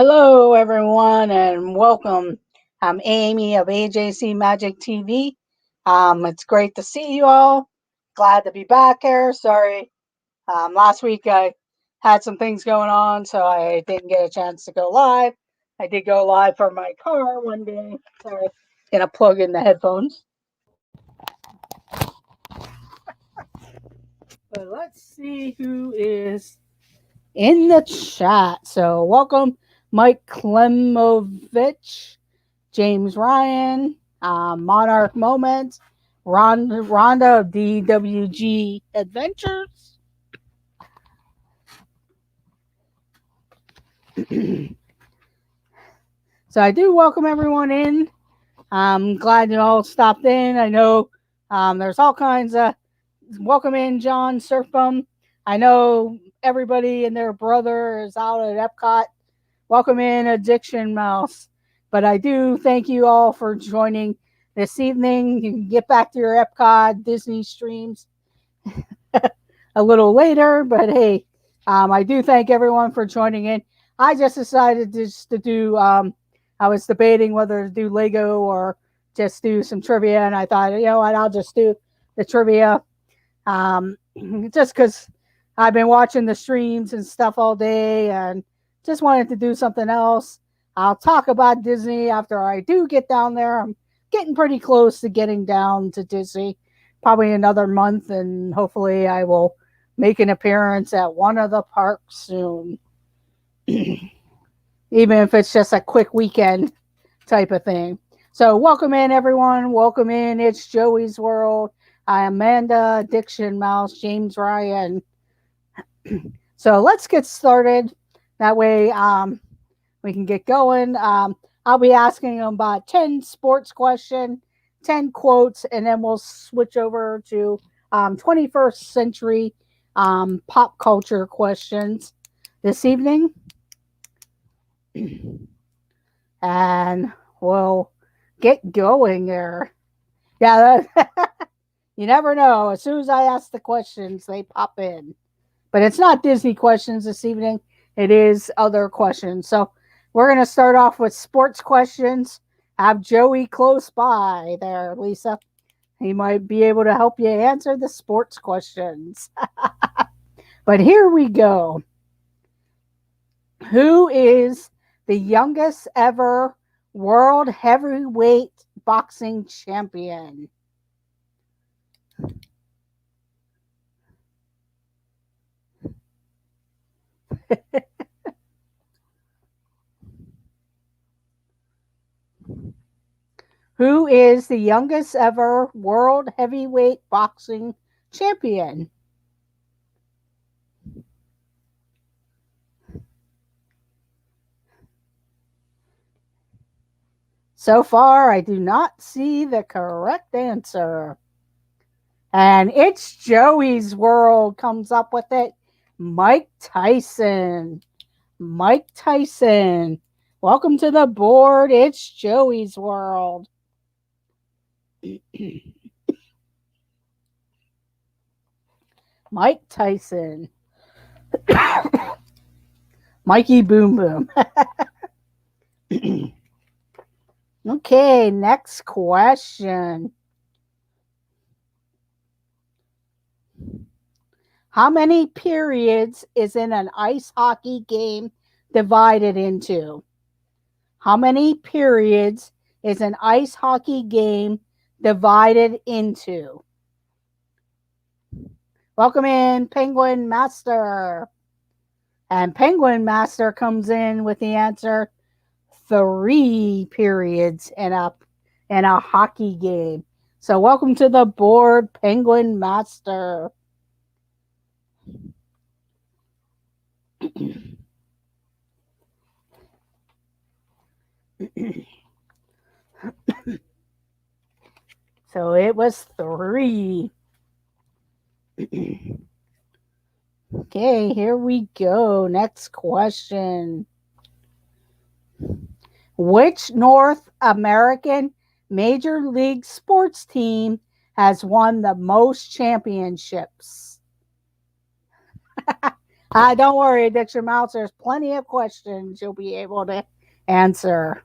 Hello, everyone, and welcome. I'm Amy of AJC Magic TV. It's great to see you all. Glad to be back here. Sorry, last week I had some things going on, so I didn't get a chance to go live. I did go live for my car one day. Sorry, gonna plug in the headphones. But let's see who is in the chat. So, welcome, Mike Klemovich. James Ryan, Monarch Moments, Rhonda of DWG Adventures. So I do welcome everyone in. I'm glad you all stopped in. I know there's all kinds of welcome in, John Surfbum. I know everybody and their brother is out at Epcot. Welcome in, Addiction Mouse. But I do thank you all for joining this evening. You can get back to your Epcot Disney streams a little later, but hey, I do thank everyone for joining in. I just decided to do, I was debating whether to do Lego or just do some trivia, and I thought, you know what, I'll just do the trivia. Just because I've been watching the streams and stuff all day and just wanted to do something else. I'll talk about Disney after I do get down there. I'm getting pretty close to getting down to Disney, probably another month, and hopefully I will make an appearance at one of the parks soon. Even if it's just a quick weekend type of thing. So welcome in, everyone. Welcome in. It's Joey's World. I am Amanda, Addiction Mouse, James Ryan. So let's get started. That way we can get going. I'll be asking them about 10 sports questions, 10 quotes, and then we'll switch over to 21st century pop culture questions this evening. And we'll get going there. Yeah, you never know. As soon as I ask the questions, they pop in. But it's not Disney questions this evening. It is other questions. So we're going to start off with sports questions. Have Joey close by there, Lisa. He might be able to help you answer the sports questions. But here we go. Who is the youngest ever world heavyweight boxing champion? Who is the youngest ever world heavyweight boxing champion? So far, I do not see the correct answer. And it's Joey's World comes up with it. Mike Tyson. Mike Tyson. Welcome to the board. It's Joey's World. Mike Tyson. Mikey Boom Boom. Okay, next question. How many periods is in an ice hockey game divided into? How many periods is an ice hockey game divided into? Welcome in, Penguin Master. And Penguin Master comes in with the answer 3 periods in a hockey game. So welcome to the board, Penguin Master. So it was 3. Okay, here we go. Next question. Which North American Major League sports team has won the most championships? Don't worry, Addiction Mouse. There's plenty of questions you'll be able to answer.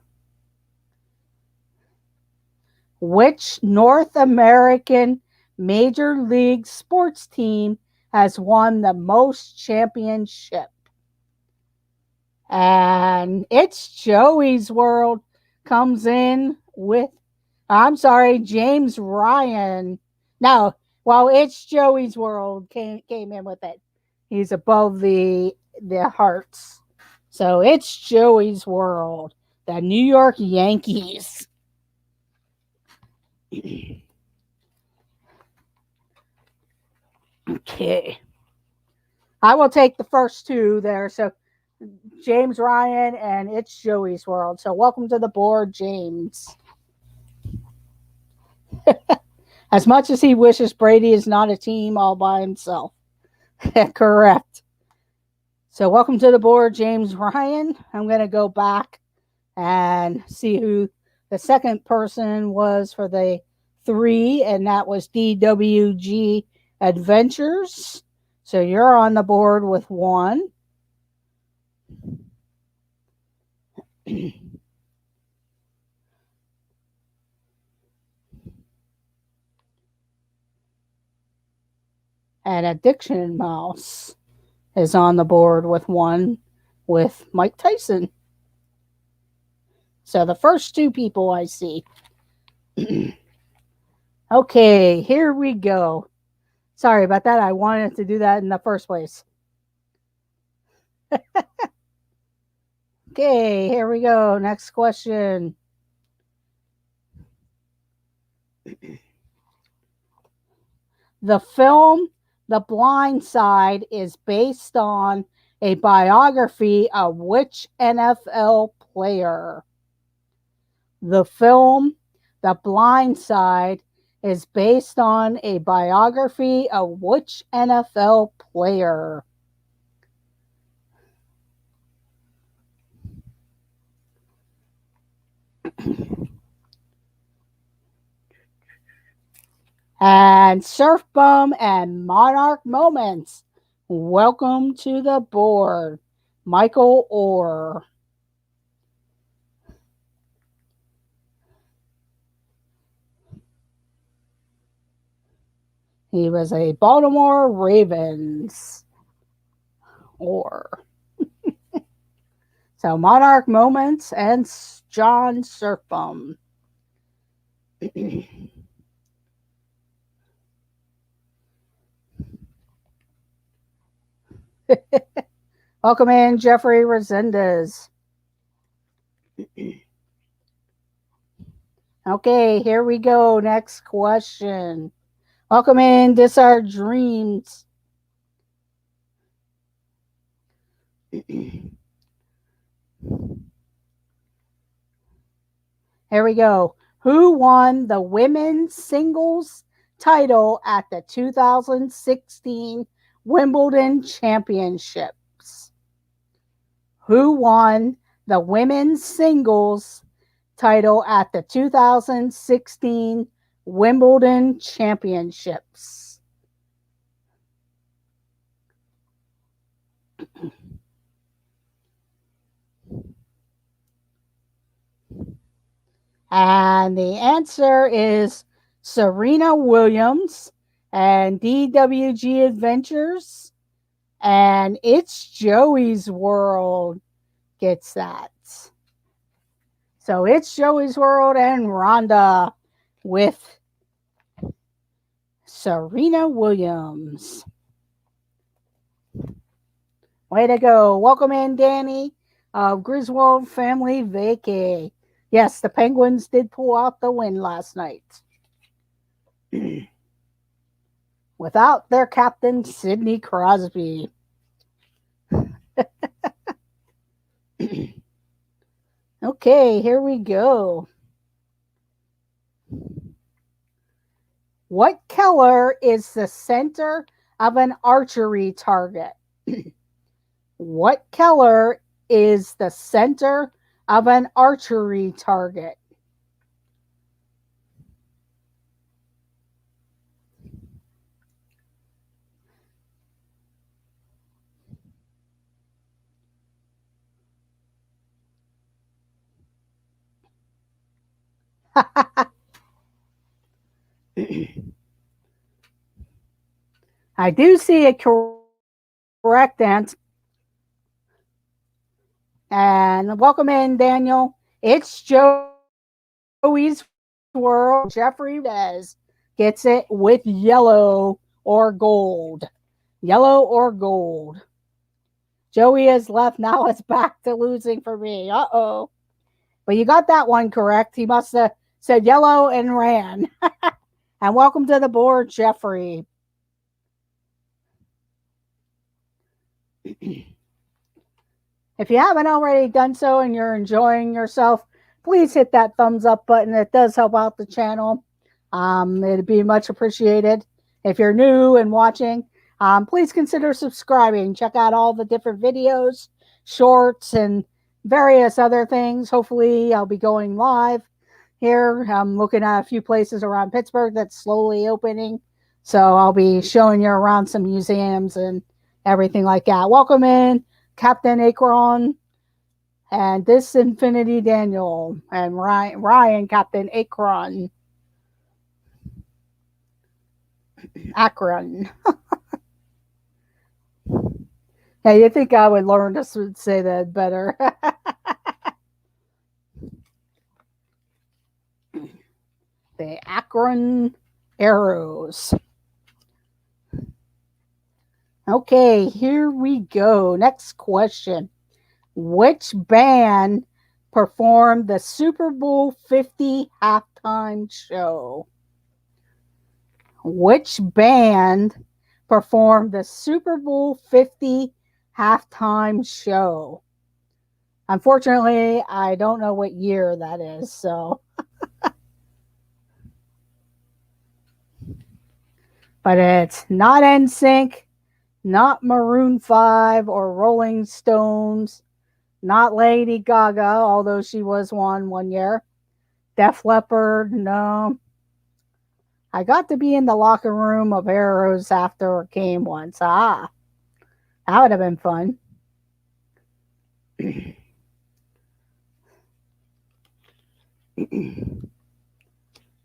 Which North American Major League sports team has won the most championship? And It's Joey's World comes in with, I'm sorry, James Ryan. No, well, It's Joey's World came in with it. He's above the hearts. So It's Joey's World, the New York Yankees. Okay. I will take the first two there. So James Ryan and It's Joey's World. So welcome to the board, James. As much as he wishes Brady is not a team all by himself. Correct. So welcome to the board, James Ryan. I'm going to go back and see who the second person was for the 3, and that was DWG Adventures. So you're on the board with 1. And Addiction Mouse is on the board with 1 with Mike Tyson. So the first 2 people I see. Okay, here we go. Sorry about that. I wanted to do that in the first place. Okay, here we go. Next question. The film The Blind Side is based on a biography of which NFL player? The film The Blind Side is based on a biography of which NFL player? And Surf Bum and Monarch Moments, welcome to the board, Michael Orr. He was a Baltimore Ravens. Orr. So Monarch Moments and John Surf Bum. Welcome in, Jeffrey Resendez. Okay, here we go. Next question. Welcome in, This Our Dreams. Here we go. Who won the women's singles title at the 2016 Wimbledon Championships? Who won the women's singles title at the 2016 Wimbledon Championships? And the answer is Serena Williams and DWG Adventures. And It's Joey's World gets that. So It's Joey's World and Rhonda with Serena Williams. Way to go. Welcome in, Danny of Griswold Family Vacay. Yes, the Penguins did pull out the win last night. Without their captain, Sidney Crosby. Okay, here we go. What color is the center of an archery target? What color is the center of an archery target? I do see a correct answer. And welcome in, Daniel. It's Joey's World. Jeffrey Rez gets it with yellow or gold. Yellow or gold. Joey has left. Now it's back to losing for me. Uh-oh. But you got that one correct. He must have said yellow and ran. And welcome to the board, Jeffrey. If you haven't already done so and you're enjoying yourself, please hit that thumbs up button. It does help out the channel. It'd be much appreciated. If you're new and watching, please consider subscribing. Check out all the different videos, shorts, and various other things. Hopefully, I'll be going live here. I'm looking at a few places around Pittsburgh that's slowly opening. So I'll be showing you around some museums and everything like that. Welcome in, Captain Akron, and this Infinity Daniel, and Ryan Captain Akron. Akron. Yeah, you think I would learn to say that better. The Akron Arrows. Okay, here we go. Next question. Which band performed the Super Bowl 50 halftime show? Which band performed the Super Bowl 50 halftime show? Unfortunately, I don't know what year that is, so. But it's not NSYNC, not Maroon 5 or Rolling Stones, not Lady Gaga, although she was one year. Def Leppard, no. I got to be in the locker room of Arrows after a game once. That would have been fun.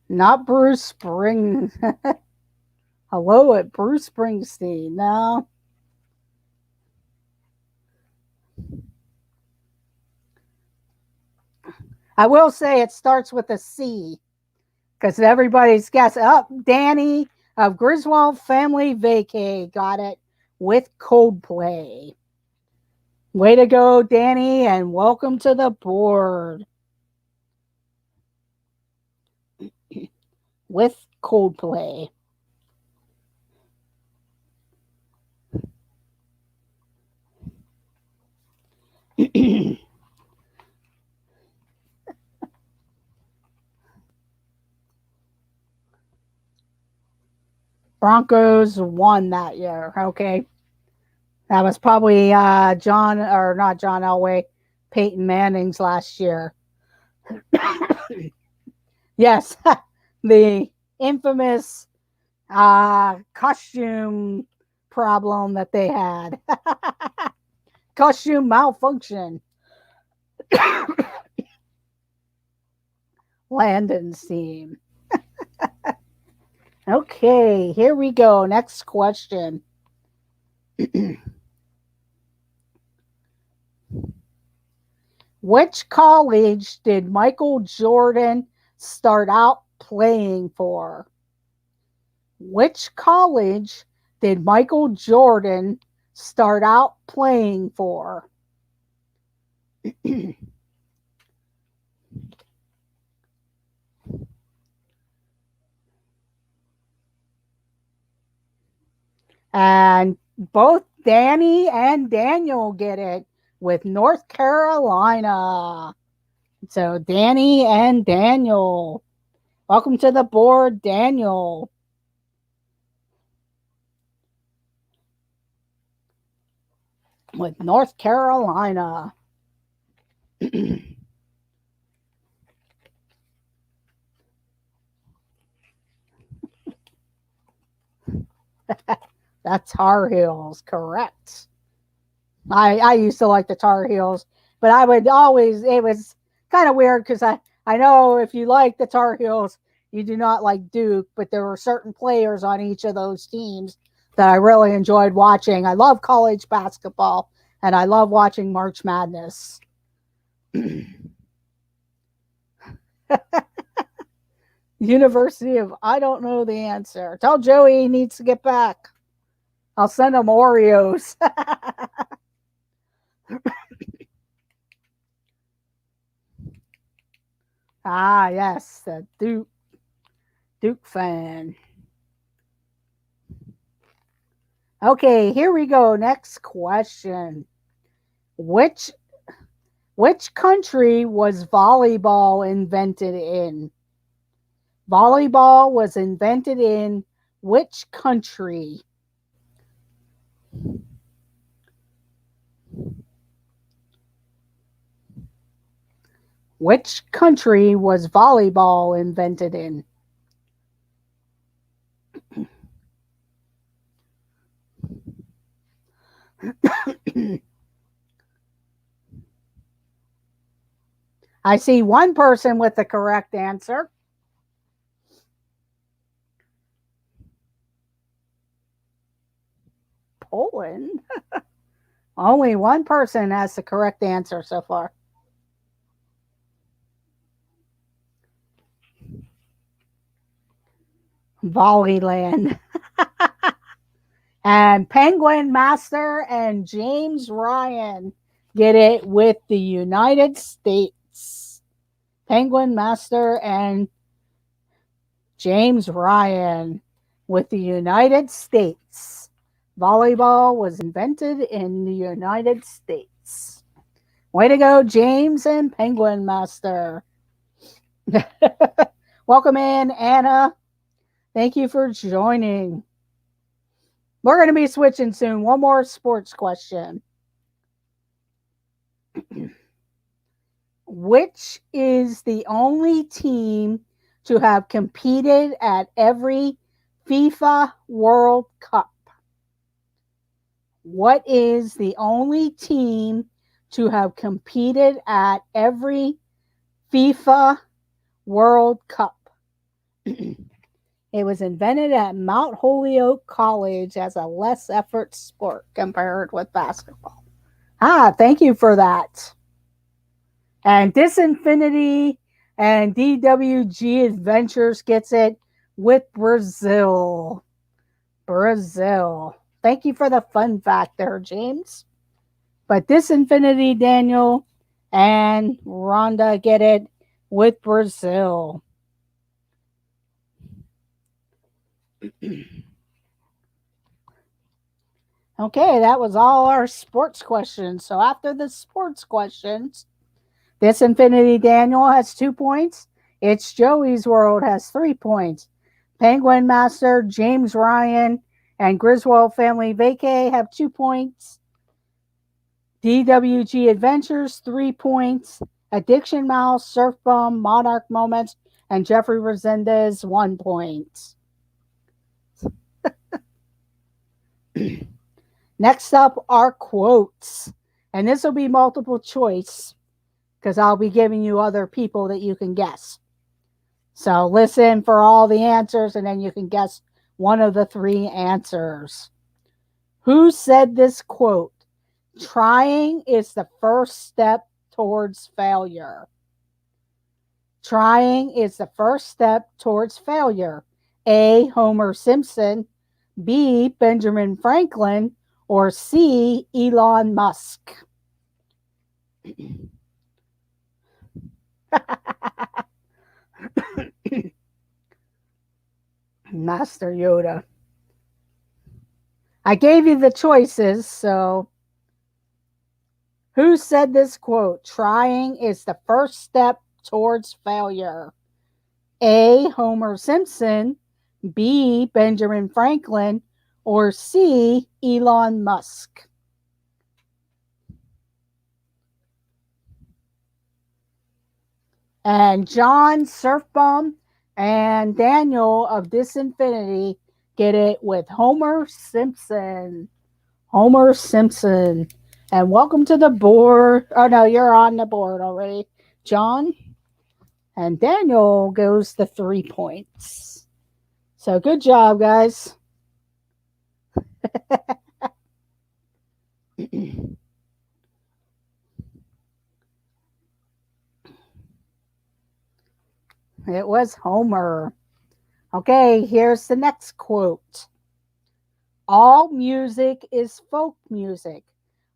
Not Bruce Springsteen. Hello at Bruce Springsteen. No. I will say it starts with a C because everybody's guessing. Danny of Griswold Family Vacay got it with Coldplay. Way to go, Danny, and welcome to the board. With Coldplay. Broncos won that year. Okay. That was probably not John Elway, Peyton Manning's last year. Yes, the infamous costume problem that they had. Costume malfunction. Landon's team. Okay, here we go. Next question. Which college did Michael Jordan start out playing for? Which college did Michael Jordan start out playing for? And both Danny and Daniel get it with North Carolina. So Danny and Daniel. Welcome to the board, Daniel. With North Carolina. That's Tar Heels, correct. I used to like the Tar Heels, but I would always, it was kind of weird because I know if you like the Tar Heels, you do not like Duke, but there were certain players on each of those teams that I really enjoyed watching. I love college basketball, and I love watching March Madness. University of, I don't know the answer. Tell Joey he needs to get back. I'll send him Oreos. Ah, yes, the Duke fan. Okay, here we go. Next question. Which country was volleyball invented in? Volleyball was invented in which country? Which country was volleyball invented in? I see one person with the correct answer. Poland? Only one person has the correct answer so far. Volleyland. And Penguin Master and James Ryan get it with the United States. Penguin Master and James Ryan with the United States. Volleyball was invented in the United States. Way to go, James and Penguin Master. Welcome in, Anna. Thank you for joining. We're going to be switching soon. One more sports question. Which is the only team to have competed at every FIFA World Cup? What is the only team to have competed at every FIFA World Cup? It was invented at Mount Holyoke College as a less effort sport compared with basketball. Ah, thank you for that. And Disinfinity and DWG Adventures gets it with Brazil. Brazil. Thank you for the fun fact there, James. But Disinfinity, Daniel, and Rhonda get it with Brazil. Okay, that was all our sports questions. So after the sports questions, Disinfinity Daniel has 2 points. It's Joey's World has 3 points. Penguin Master, James Ryan, and Griswold Family Vacay have 2 points. DWG Adventures, 3 points. Addiction Mouse, Surf Bum, Monarch Moments, and Jeffrey Resendez, 1 point. Next up are quotes. And this will be multiple choice because I'll be giving you other people that you can guess. So listen for all the answers and then you can guess one of the 3 answers. Who said this quote? Trying is the first step towards failure. Trying is the first step towards failure. A. Homer Simpson, B. Benjamin Franklin, or C. Elon Musk. Master Yoda. I gave you the choices, so who said this quote? Trying is the first step towards failure. A. Homer Simpson, B. Benjamin Franklin, or C. Elon Musk. And John, Surfbum, and Daniel of Disinfinity get it with Homer Simpson. Homer Simpson. And welcome to the board. Oh, no, you're on the board already. John? And Daniel goes to 3 points. So good job, guys. It was Homer. Okay, here's the next quote. All music is folk music.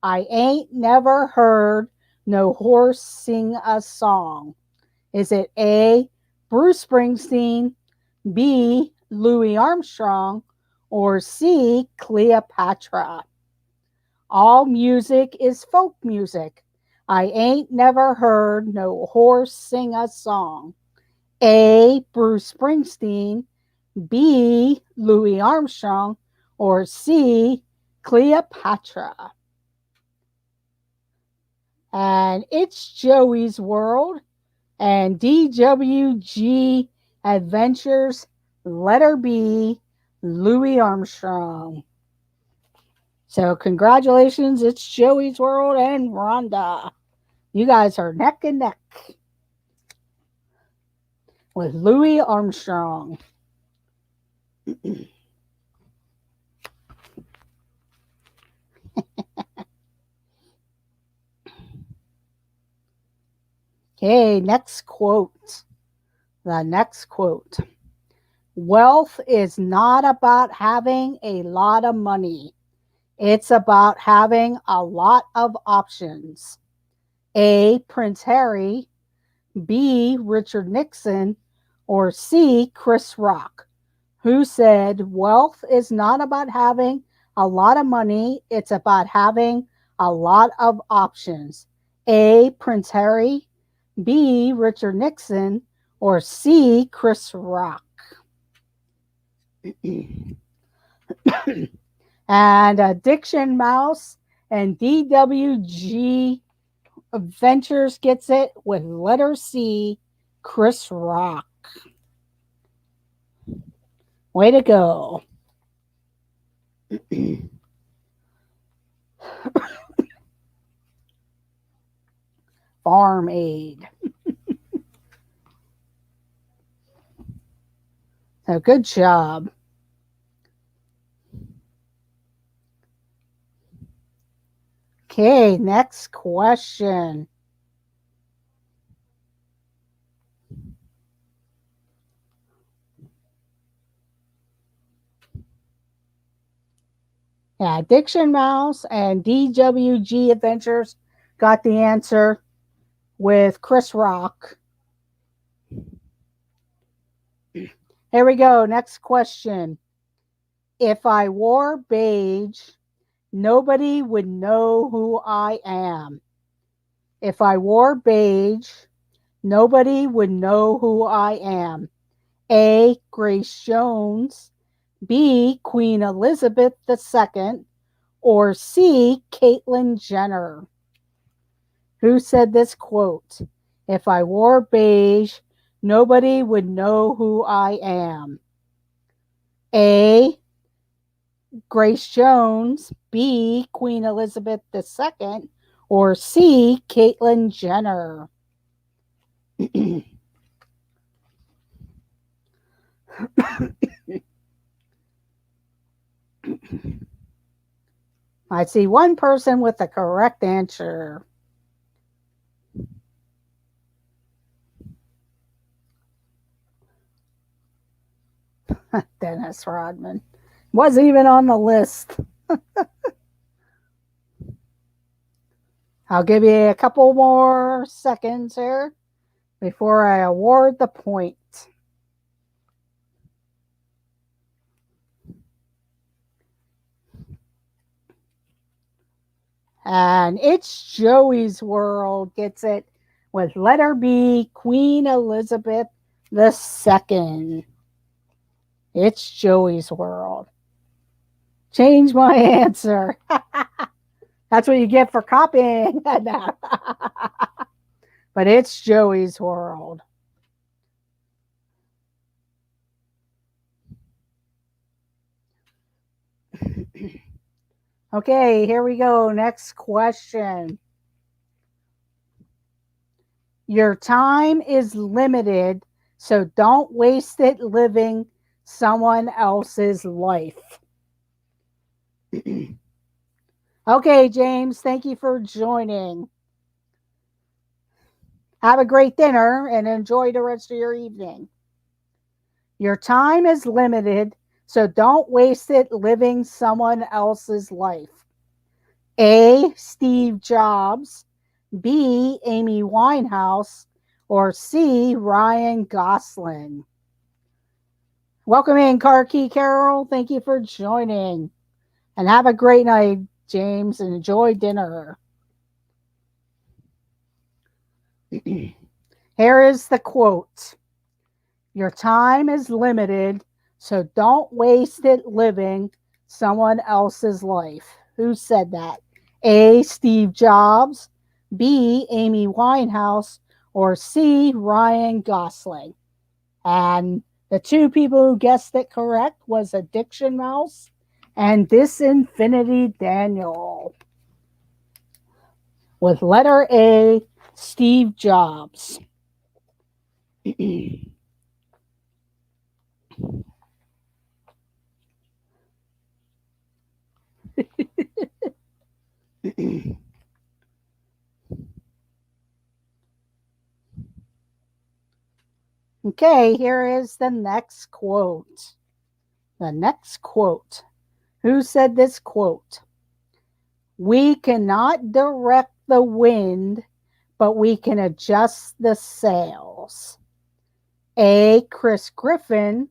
I ain't never heard no horse sing a song. Is it A, Bruce Springsteen, B, Louis Armstrong, or C, Cleopatra? All music is folk music. I ain't never heard no horse sing a song. A, Bruce Springsteen, B, Louis Armstrong, or C, Cleopatra. And it's Joey's World and DWG Adventures, letter B, Louis Armstrong. So congratulations, it's Joey's World and Rhonda. You guys are neck and neck with Louis Armstrong. Okay, next quote. The next quote. Wealth is not about having a lot of money. It's about having a lot of options. A, Prince Harry, B, Richard Nixon, or C, Chris Rock, who said wealth is not about having a lot of money, it's about having a lot of options. A, Prince Harry, B, Richard Nixon, or C, Chris Rock. And Addiction Mouse and DWG Adventures gets it with letter C, Chris Rock. Way to go. Farm Aid. So good job. Okay, next question. Yeah, Addiction Mouse and DWG Adventures got the answer with Chris Rock. Here we go. Next question. If I wore beige, nobody would know who I am. If I wore beige, nobody would know who I am. A, Grace Jones, B, Queen Elizabeth II, or C, Caitlyn Jenner. Who said this quote? If I wore beige, nobody would know who I am. A, Grace Jones, B, Queen Elizabeth II, or C, Caitlyn Jenner. I see one person with the correct answer. Dennis Rodman. Wasn't even on the list. I'll give you a couple more seconds here before I award the point. And it's Joey's World gets it with letter B, Queen Elizabeth II. It's Joey's World. Change my answer. That's what you get for copying. But it's Joey's World. Okay, here we go. Next question. Your time is limited, so don't waste it living someone else's life. Okay, James, thank you for joining. Have a great dinner and enjoy the rest of your evening. Your time is limited, so don't waste it living someone else's life. A. Steve Jobs, B. Amy Winehouse, or C. Ryan Gosling. Welcome in, Car Key Carol. Thank you for joining. And have a great night, James, and enjoy dinner. Here is the quote. Your time is limited, so don't waste it living someone else's life. Who said that? A. Steve Jobs, B. Amy Winehouse, or C. Ryan Gosling. And the two people who guessed it correct was Addiction Mouse and Disinfinity Daniel. With letter A, Steve Jobs. Okay, here is the next quote. The next quote. Who said this quote? We cannot direct the wind, but we can adjust the sails. A. Chris Griffin,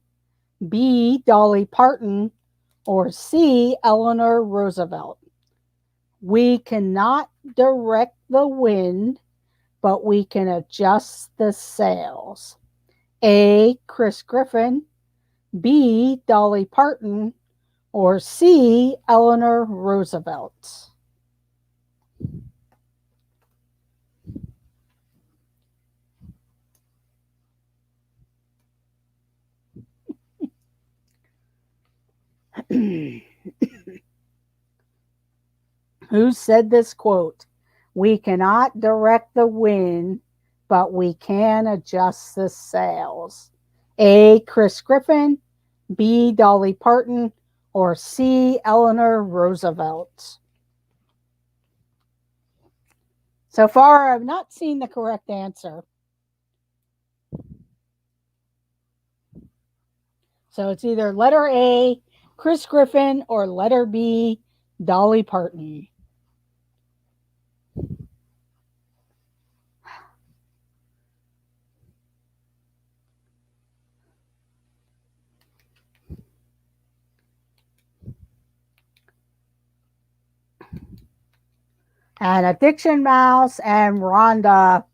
B. Dolly Parton, or C. Eleanor Roosevelt. We cannot direct the wind, but we can adjust the sails. A. Chris Griffin, B. Dolly Parton, or C. Eleanor Roosevelt. Who said this quote? We cannot direct the wind, but we can adjust the sails. A. Chris Griffin, B. Dolly Parton, or C. Eleanor Roosevelt. So far, I've not seen the correct answer. So it's either letter A, Chris Griffin, or letter B, Dolly Parton. And Addiction Mouse and Rhonda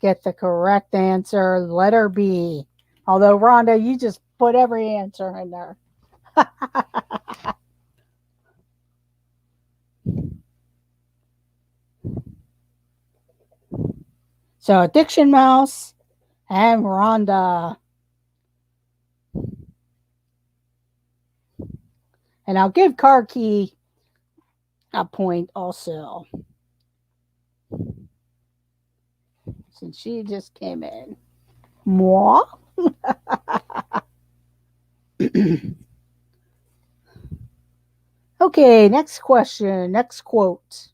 get the correct answer, letter B. Although, Rhonda, you just put every answer in there. So, Addiction Mouse and Rhonda. And I'll give Car Key a point also, since she just came in. Moi? Okay, next question, next quote.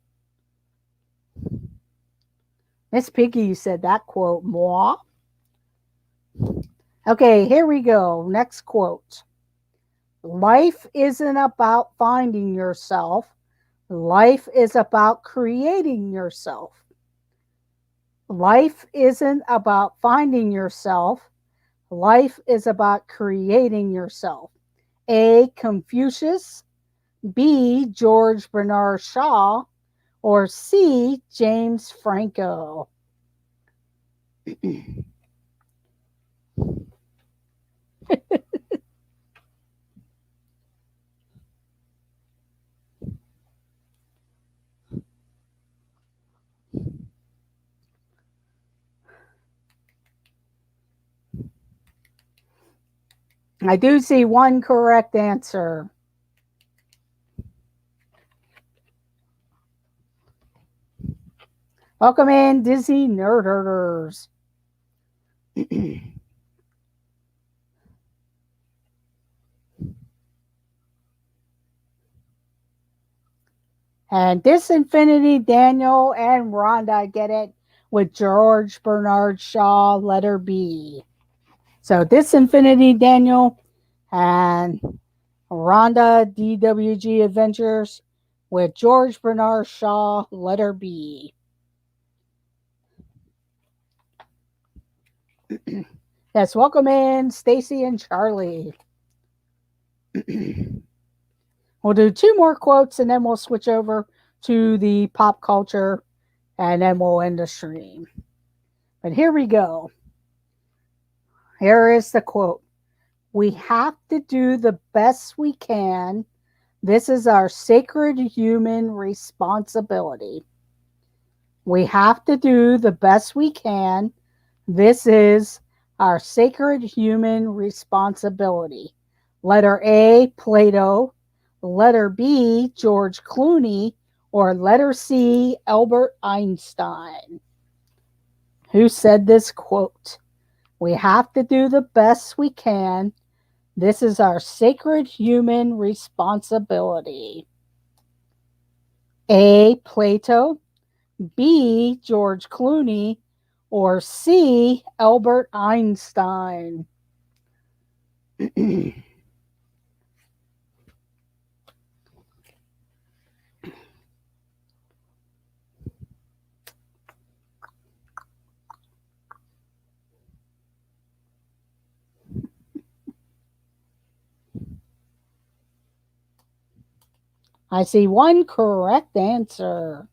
Miss Piggy, you said that quote, moi? Okay, here we go. Next quote. Life isn't about finding yourself. Life is about creating yourself. Life isn't about finding yourself. Life is about creating yourself. A. Confucius, B. George Bernard Shaw, or C. James Franco. I do see one correct answer. Welcome in, Disney Nerd Herders. And Disinfinity, Daniel, and Rhonda get it with George Bernard Shaw, letter B. So Disinfinity, Daniel, and Rhonda, DWG Adventures with George Bernard Shaw, letter B. Yes, welcome in, Stacy and Charlie. We'll do 2 more quotes and then we'll switch over to the pop culture and then we'll end the stream. But here we go. Here is the quote. We have to do the best we can. This is our sacred human responsibility. We have to do the best we can. This is our sacred human responsibility. Letter A, Plato. Letter B, George Clooney. Or letter C, Albert Einstein. Who said this quote? We have to do the best we can. This is our sacred human responsibility. A, Plato. B, George Clooney. Or C, Albert Einstein. I see 1 correct answer.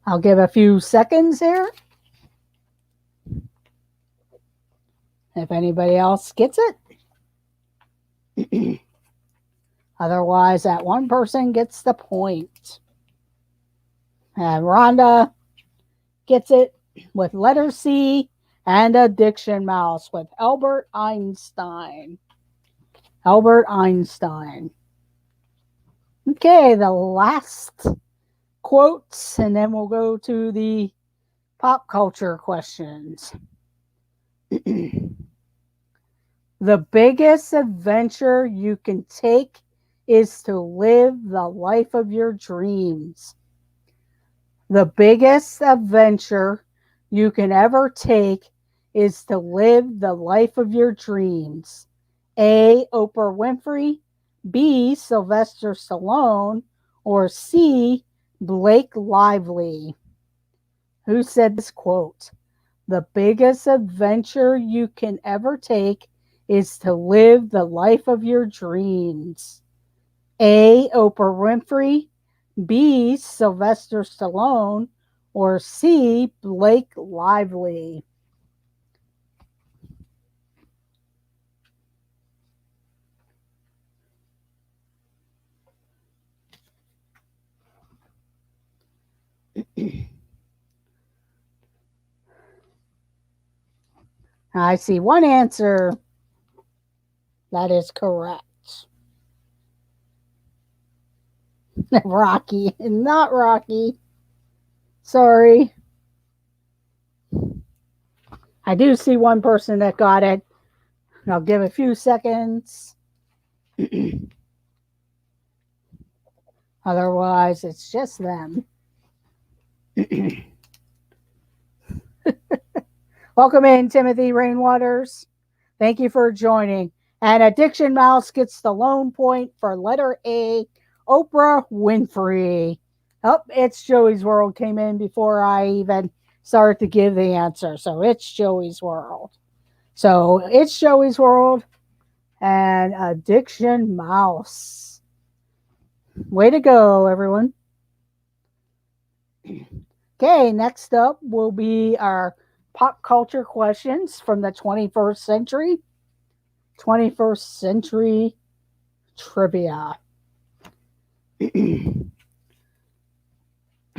I'll give a few seconds here. If anybody else gets it. Otherwise, that 1 person gets the point. And Rhonda gets it with letter C and Addiction Mouse with Albert Einstein. Albert Einstein. Okay, the last quotes, and then we'll go to the pop culture questions. The biggest adventure you can take is to live the life of your dreams. The biggest adventure you can ever take is to live the life of your dreams. A, Oprah Winfrey. B, Sylvester Stallone. Or C, Blake Lively. Who said this quote? The biggest adventure you can ever take is to live the life of your dreams. A, Oprah Winfrey. B, Sylvester Stallone. Or C, Blake Lively. I see 1 answer. That is correct. Rocky, not Rocky. Sorry. I do see 1 person that got it. I'll give a few seconds. Otherwise, it's just them. Welcome in, Timothy Rainwaters. Thank you for joining. And Addiction Mouse gets the lone point for letter A, Oprah Winfrey. Oh, it's Joey's World came in before I even started to give the answer. So it's Joey's World. So it's Joey's World and Addiction Mouse. Way to go, everyone. Okay, next up will be our pop culture questions from the 21st century. 21st century trivia.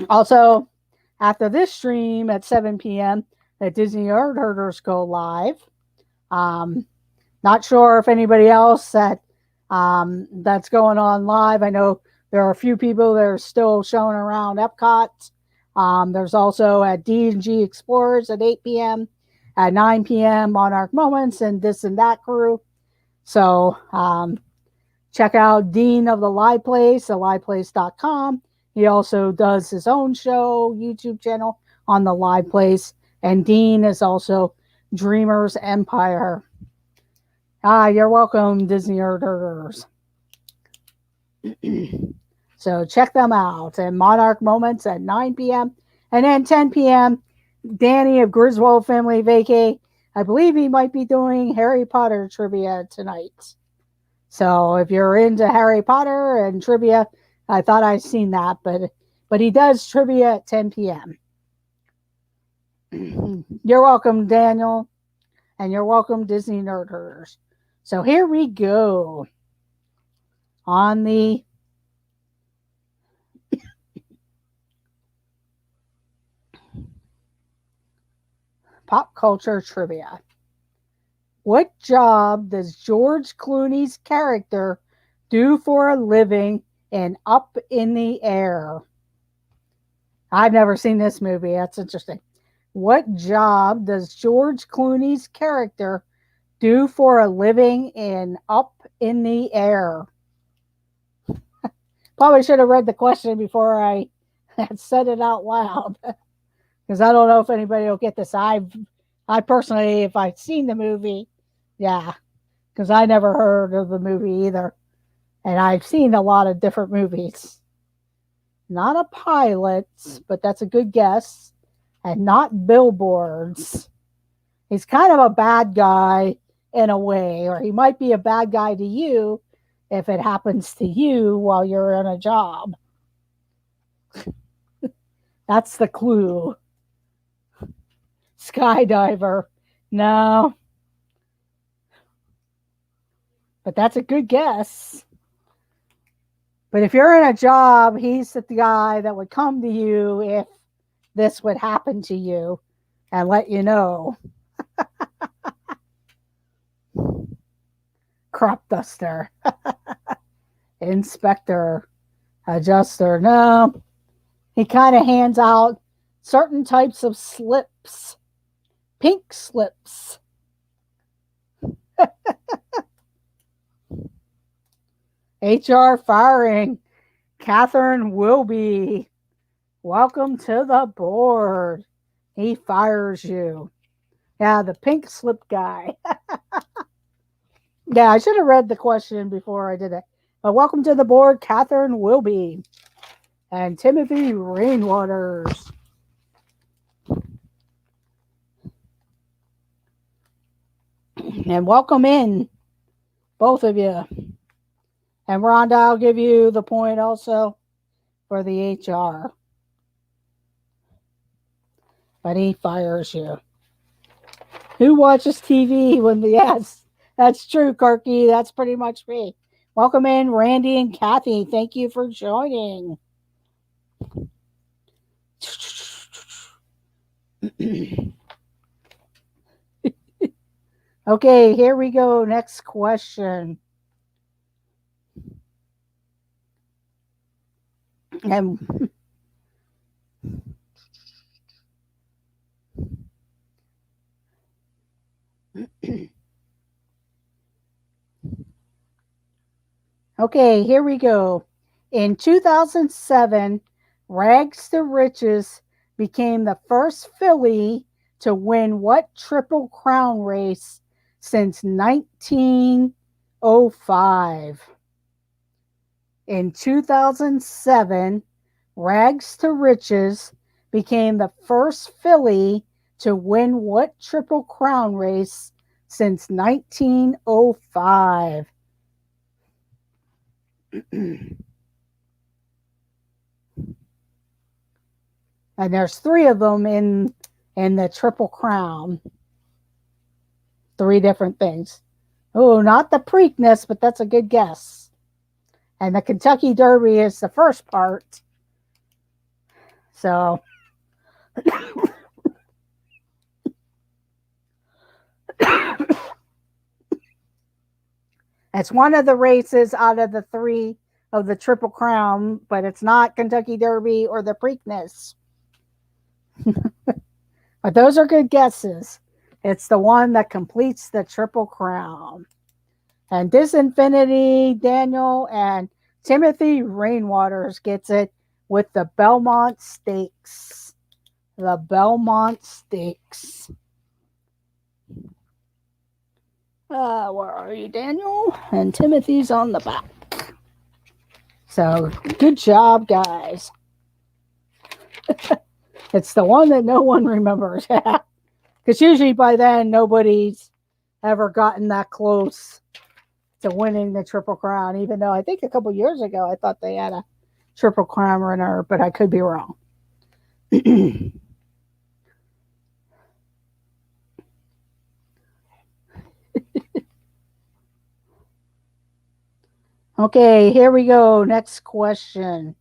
Also, after this stream at 7 p.m., the Disney Nerd Herders go live. Not sure if anybody else that's going on live. I know there are a few people that are still showing around Epcot. There's also at D&G Explorers at 8 p.m., at 9 p.m. Monarch Moments and This and That crew. So check out Dean of the Live Place, theliveplace.com. He also does his own show, YouTube channel on the Live Place. And Dean is also Dreamers Empire. You're welcome, Disney Nerders. So check them out. And Monarch Moments at 9 p.m. And then 10 p.m., Danny of Griswold Family Vacay. I believe he might be doing Harry Potter trivia tonight. So if you're into Harry Potter and trivia, I thought I'd seen that, but he does trivia at 10 p.m. You're welcome, Daniel, and you're welcome, Disney Nerders. So here we go on the pop culture trivia. What job does George Clooney's character do for a living in Up in the Air? I've never seen this movie. That's interesting. What job does George Clooney's character do for a living in Up in the Air? Probably should have read the question before I had said it out loud, because I don't know if anybody will get this. I personally, if I'd seen the movie, yeah, because I never heard of the movie either. And I've seen a lot of different movies. Not a pilot, but that's a good guess. And not billboards. He's kind of a bad guy in a way, or he might be a bad guy to you if it happens to you while you're in a job. That's the clue. Skydiver. No. But that's a good guess. But if you're in a job, he's the guy that would come to you if this would happen to you and let you know. Crop duster. Inspector. Adjuster. No. He kind of hands out certain types of slips. Pink slips. HR firing. Catherine Wilby. Welcome to the board. He fires you. Yeah, the pink slip guy. Yeah, I should have read the question before I did it. But welcome to the board, Catherine Wilby. And Timothy Rainwaters. And welcome in, both of you. And Rhonda, I'll give you the point also for the HR. But he fires you. Who watches TV when the... Yes, that's true, Kirky. That's pretty much me. Welcome in, Randy and Kathy. Thank you for joining. Okay, here we go. Next question. And okay, here we go. In 2007, Rags to Riches became the first filly to win what Triple Crown race since 1905? In 2007, Rags to Riches became the first filly to win what Triple Crown race since 1905? And there's 3 of them in the Triple Crown. 3 different things. Oh, not the Preakness, but that's a good guess. And the Kentucky Derby is the first part. So It's one of the races out of the three of the Triple Crown, but it's not Kentucky Derby or the Preakness. But those are good guesses. It's the one that completes the Triple Crown. And Disinfinity, Daniel, and Timothy Rainwaters gets it with the Belmont Stakes. The Belmont Stakes. Where are you, Daniel? And Timothy's on the back. So, good job, guys. It's the one that no one remembers. Because usually by then, nobody's ever gotten that close to winning the Triple Crown, even though I think a couple years ago I thought they had a Triple Crown winner, but I could be wrong. Okay, here we go. Next question.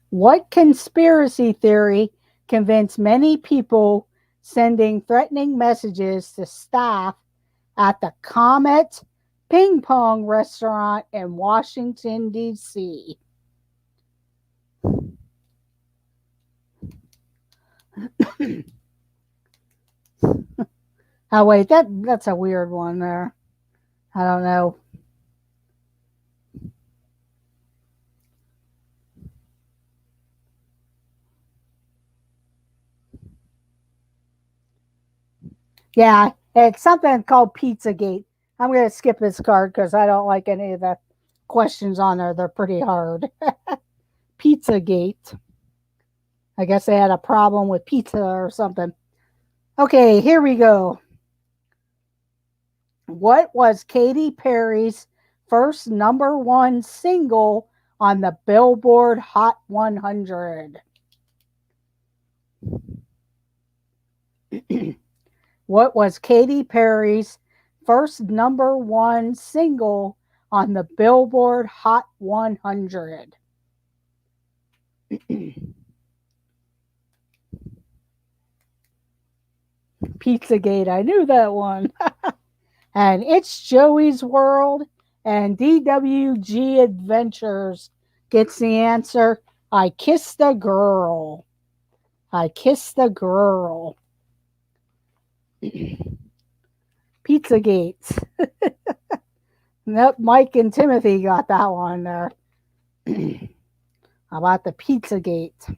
What conspiracy theory convinced many people sending threatening messages to staff at the Comet Ping Pong restaurant in Washington, D.C.? Oh, wait, that's a weird one there. I don't know. Yeah, it's something called Pizzagate. I'm going to skip this card because I don't like any of the questions on there. They're pretty hard. Pizzagate. I guess they had a problem with pizza or something. Okay, here we go. What was Katy Perry's first #1 single on the Billboard Hot 100? What was Katy Perry's first #1 single on the Billboard Hot 100? Pizzagate, I knew that one. And It's Joey's World and DWG Adventures gets the answer. I Kissed a Girl. I Kissed a Girl. Pizzagate. Nope, Mike and Timothy got that one there. How about the Pizzagate?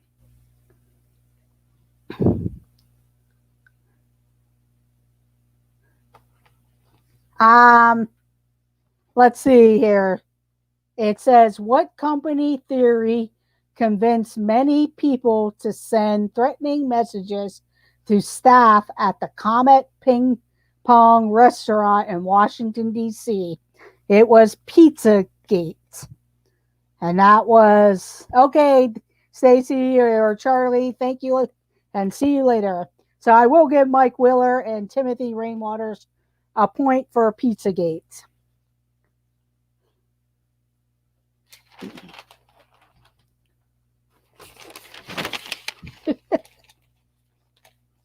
Let's see here. It says, what company theory convinced many people to send threatening messages to staff at the Comet Ping Pong restaurant in Washington, D.C.? It was Pizzagate. And that was, okay, Stacy or Charlie, thank you, and see you later. So I will give Mike Wheeler and Timothy Rainwaters a point for Pizzagate.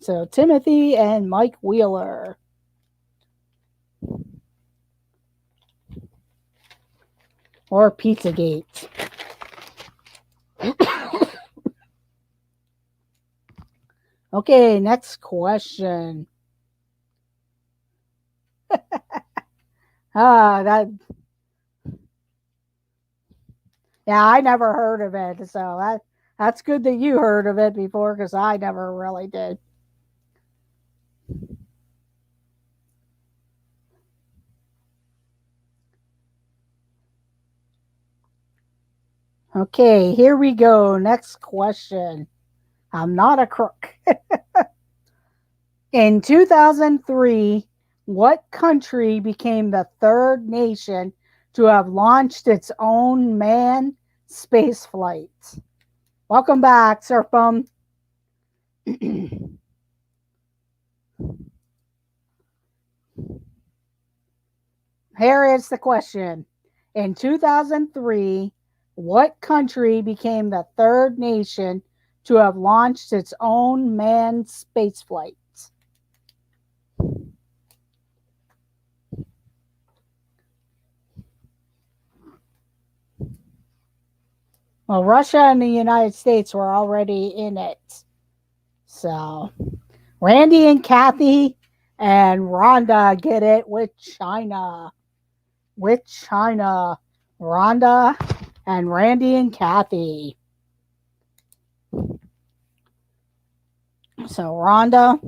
So Timothy and Mike Wheeler. Or Pizzagate. Okay, next question. Yeah, I never heard of it, so that's good that you heard of it before, because I never really did. Okay, here we go. Next question. I'm not a crook. In 2003, what country became the third nation to have launched its own manned space flight? Welcome back, Surfbum. Here is the question. In 2003, What country became the third nation to have launched its own manned spaceflight? Well, Russia and the United States were already in it. So, Randy and Kathy and Rhonda get it with China. With China. Rhonda and Randy and Kathy. So, Rhonda,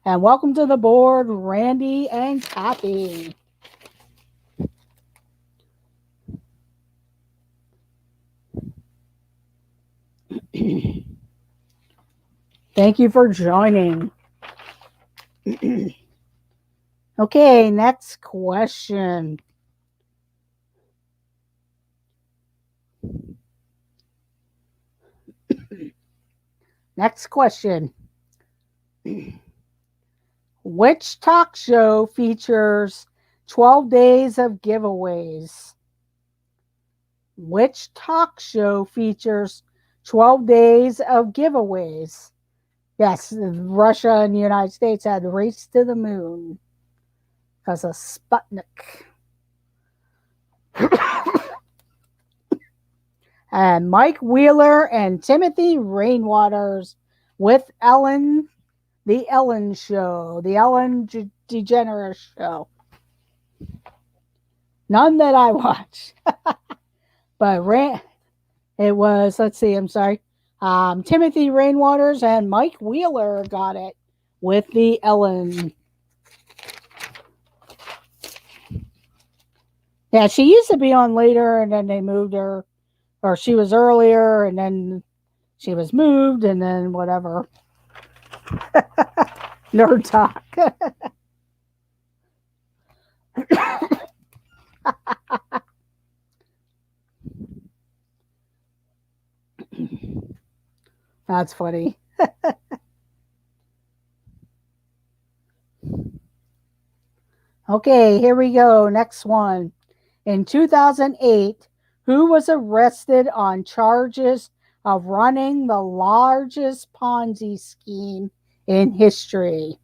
and welcome to the board, Randy and Kathy. Thank you for joining. Okay, next question. Next question. Which talk show features 12 days of giveaways? Which talk show features 12 days of giveaways? Yes, Russia and the United States had the race to the moon because of Sputnik. And Mike Wheeler and Timothy Rainwaters with Ellen, the Ellen Show, the Ellen DeGeneres Show. None that I watched. But it was, let's see, I'm sorry. Timothy Rainwaters and Mike Wheeler got it with the Ellen. Yeah, she used to be on later, and then they moved her, or she was earlier, and then she was moved, and then whatever. Nerd talk. That's funny. Okay, here we go. Next one. In 2008, who was arrested on charges of running the largest Ponzi scheme in history?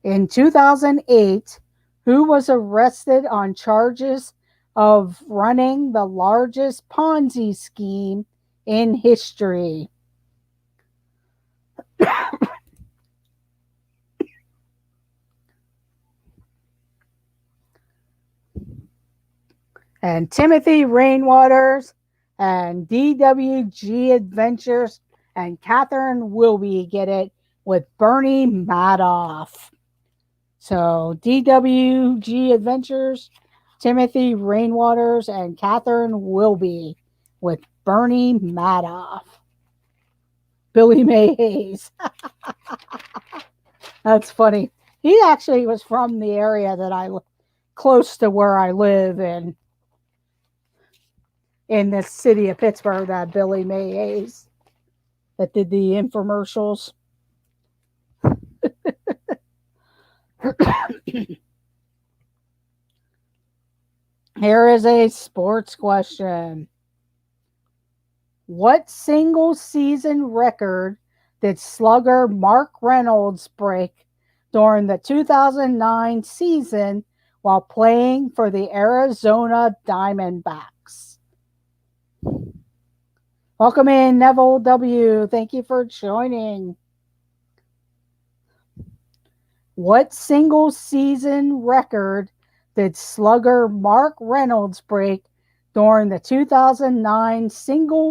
In 2008, who was arrested on charges of running the largest Ponzi scheme in history? And Timothy Rainwaters and DWG Adventures and Catherine Wilby get it with Bernie Madoff. So DWG Adventures, Timothy Rainwaters, and Catherine Wilby with Bernie Madoff. Billy May Hayes. That's funny. He actually was from the area that close to where I live in this city of Pittsburgh, that Billy May Hayes that did the infomercials. Here is a sports question. What single season record did slugger Mark Reynolds break during the 2009 season while playing for the Arizona Diamondbacks? Welcome in, Neville W. Thank you for joining. What single season record did slugger Mark Reynolds break during the 2009 season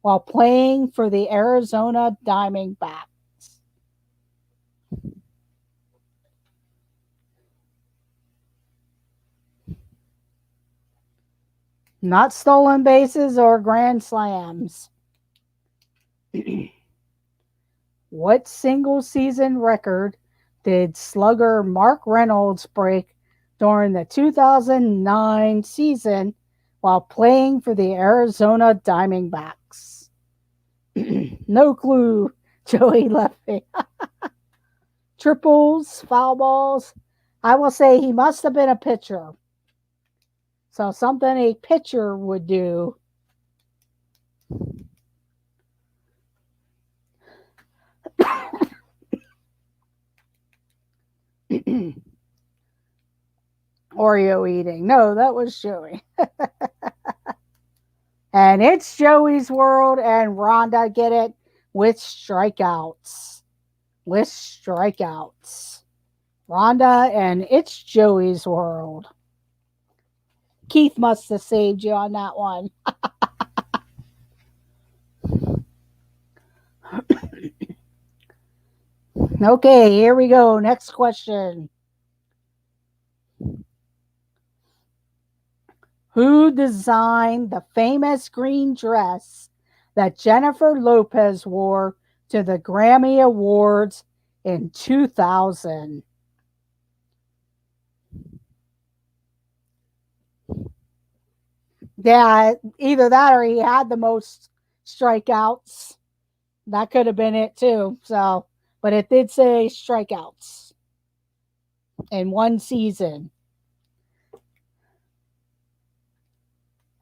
while playing for the Arizona Diamondbacks? Not stolen bases or grand slams. What single season record did slugger Mark Reynolds break during the 2009 season while playing for the Arizona Diamondbacks? No clue, Joey Lefty. Triples, foul balls. I will say he must have been a pitcher. So something a pitcher would do. Oreo eating. No, that was Joey. And it's Joey's world, and Rhonda, get it, with strikeouts. With strikeouts. Rhonda, and it's Joey's world. Keith must have saved you on that one. Okay, here we go. Next question. Who designed the famous green dress that Jennifer Lopez wore to the Grammy Awards in 2000? Yeah, either that or he had the most strikeouts. That could have been it too. So, but it did say strikeouts in one season.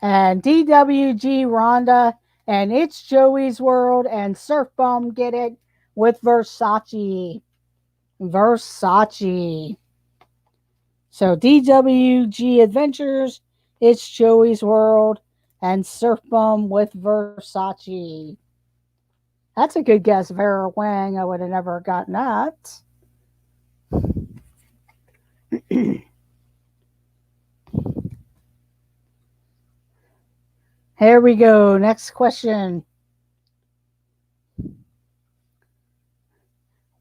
And DWG Rhonda, and it's Joey's world, and Surf Bum, get it, with Versace. Versace. So DWG Adventures, it's Joey's world, and Surf Bum with Versace. That's a good guess, Vera Wang. I would have never gotten that. Here we go. Next question.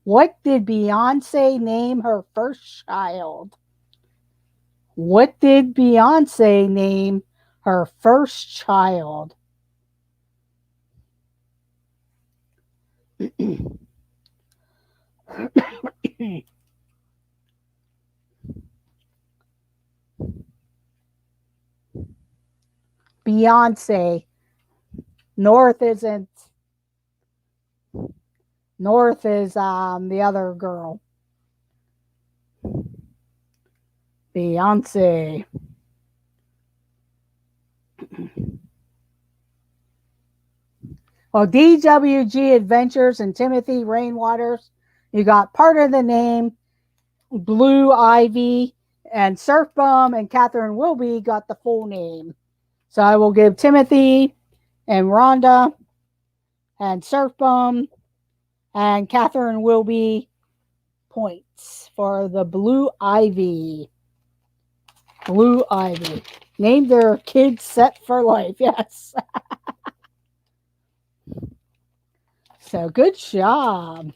What did Beyonce name her first child? What did Beyonce name her first child? Beyonce. North isn't. North is the other girl. Beyonce. Well, DWG Adventures and Timothy Rainwaters, you got part of the name. Blue Ivy and Surf Bum and Catherine Wilby got the full name. So I will give Timothy and Rhonda and Surf Bum and Catherine Wilby points for the Blue Ivy. Blue Ivy. Named their kids Set for Life. Yes. So good job.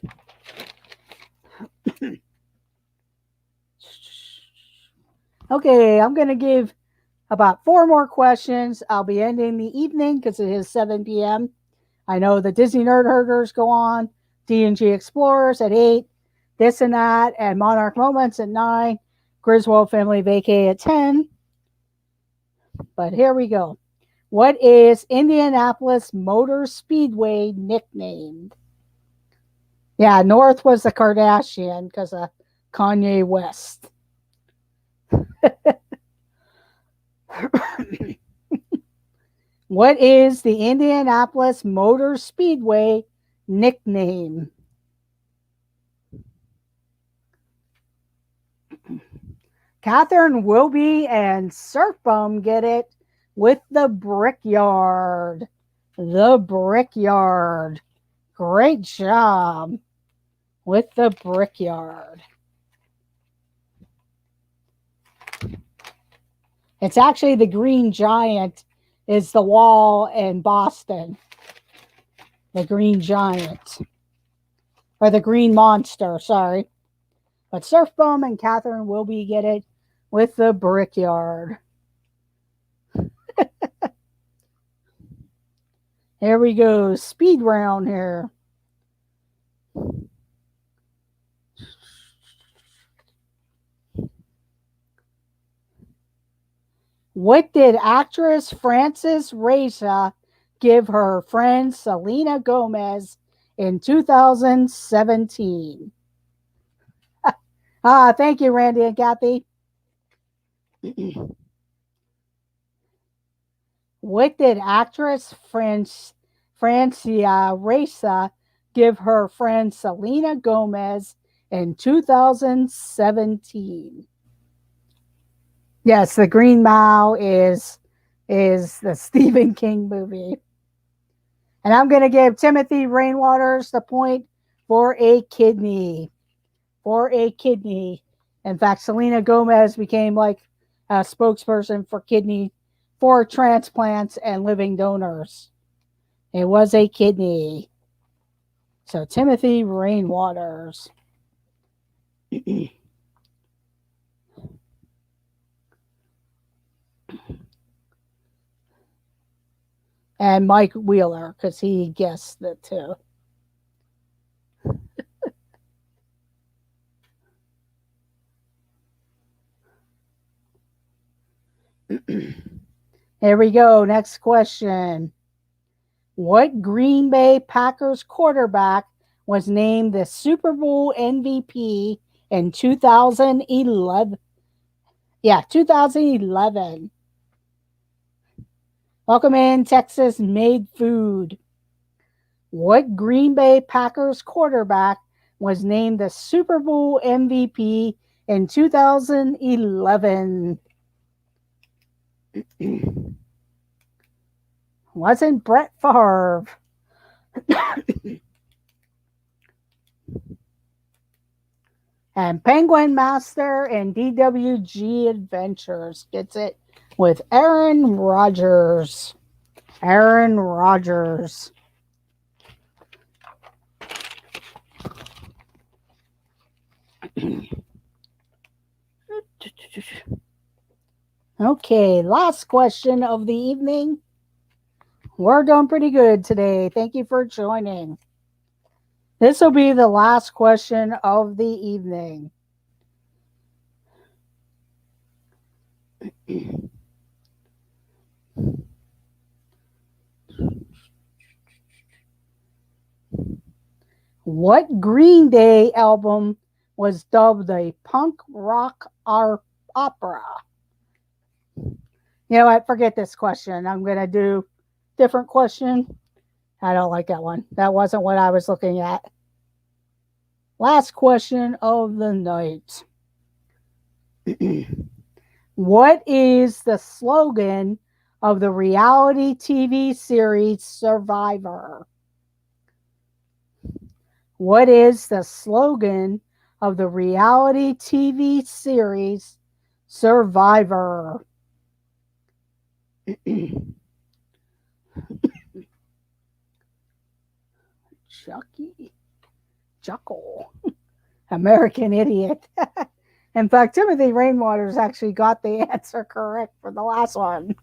Okay, I'm going to give about 4 more questions. I'll be ending the evening because it is 7 p.m. I know the Disney Nerd Herders go on, D&G Explorers at 8, This and That, and Monarch Moments at 9, Griswold Family Vacay at 10. But here we go. What is Indianapolis Motor Speedway nicknamed? Yeah, North was the Kardashian because of Kanye West. What is the Indianapolis Motor Speedway nickname? Catherine Wilby and Surf Bum get it with the Brickyard. The Brickyard. Great job with the Brickyard. It's actually the Green Giant is the wall in Boston. The Green Giant. Or the Green Monster, sorry. But Surf Bum and Catherine Wilby get it with the Brickyard. Here we go. Speed round here. What did actress Frances Reza give her friend Selena Gomez in 2017? Thank you, Randy and Kathy. What did actress Francia Raisa give her friend Selena Gomez in 2017? Yes, The Green Mile is the Stephen King movie. And I'm going to give Timothy Rainwaters the point for a kidney. For a kidney. In fact, Selena Gomez became like a spokesperson for transplants and living donors. It was a kidney. So Timothy Rainwaters. And Mike Wheeler, because he guessed it too. Here we go. Next question. What Green Bay Packers quarterback was named the Super Bowl MVP in 2011? Yeah, 2011. Welcome in, Texas Made Food. What Green Bay Packers quarterback was named the Super Bowl MVP in 2011? Wasn't Brett Favre. And Penguin Master and DWG Adventures gets it with Aaron Rodgers. Aaron Rodgers. Okay, last question of the evening. We're doing pretty good today. Thank you for joining. This will be the last question of the evening. What Green Day album was dubbed a punk rock opera? You know what? Forget this question. I'm going to do different question. I don't like that one. That wasn't what I was looking at. Last question of the night. What is the slogan of the reality TV series Survivor? What is the slogan of the reality TV series Survivor? Chuckle. American Idiot. In fact, Timothy Rainwaters actually got the answer correct for the last one.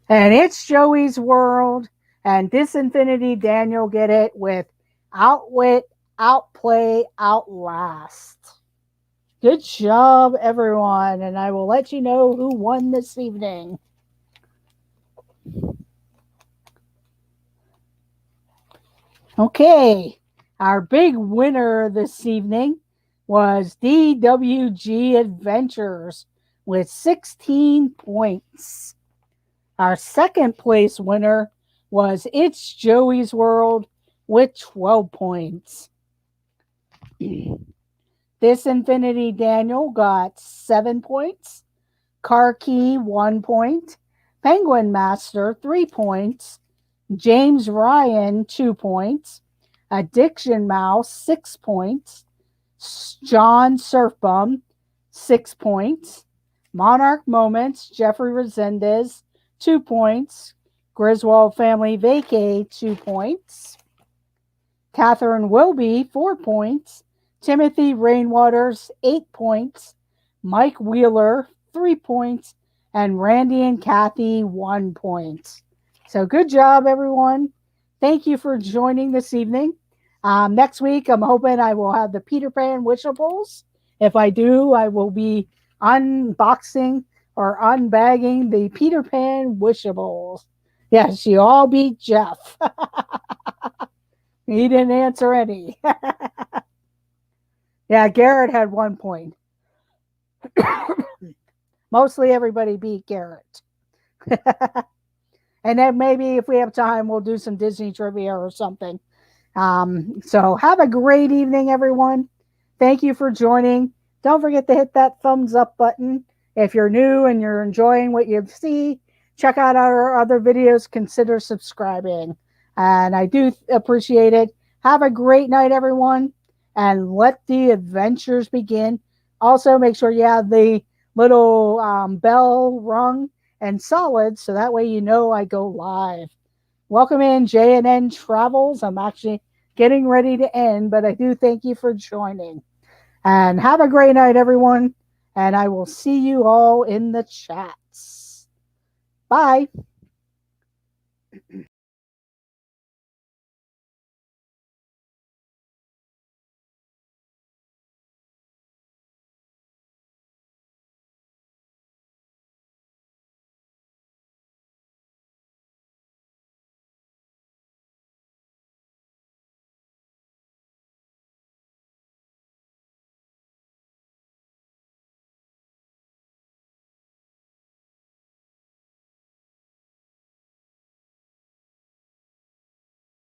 And it's Joey's World. And Disinfinity Daniel get it with Outwit, Outplay, Outlast. Good job, everyone. And I will let you know who won this evening. Okay. Our big winner this evening was DWG Adventures with 16 points. Our second place winner was It's Joey's World with 12 points. Disinfinity Daniel got 7 points. Car Key 1 point. Penguin Master 3 points. James Ryan 2 points. Addiction Mouse 6 points. John Surfbum 6 points. Monarch Moments Jeffrey Resendez 2 points. Griswold Family Vacay 2 points. Catherine Wilby 4 points. Timothy Rainwaters 8 points. Mike Wheeler 3 points. And Randy and Kathy 1 point. So good job, everyone. Thank you for joining this evening. Next week, I'm hoping I will have the Peter Pan Wishables. If I do, I will be unboxing or unbagging the Peter Pan Wishables. Yes, you all beat Jeff. He didn't answer any. Yeah, Garrett had 1 point. Mostly everybody beat Garrett. And then maybe if we have time, we'll do some Disney trivia or something. So have a great evening, everyone. Thank you for joining. Don't forget to hit that thumbs up button. If you're new and you're enjoying what you see, check out our other videos. Consider subscribing. And I do appreciate it. Have a great night, everyone. And let the adventures begin. Also, make sure you have the little bell rung and solid so that way you know I go live. Welcome in J&N Travels. I'm actually getting ready to end, but I do thank you for joining. And have a great night, everyone. And I will see you all in the chats. Bye.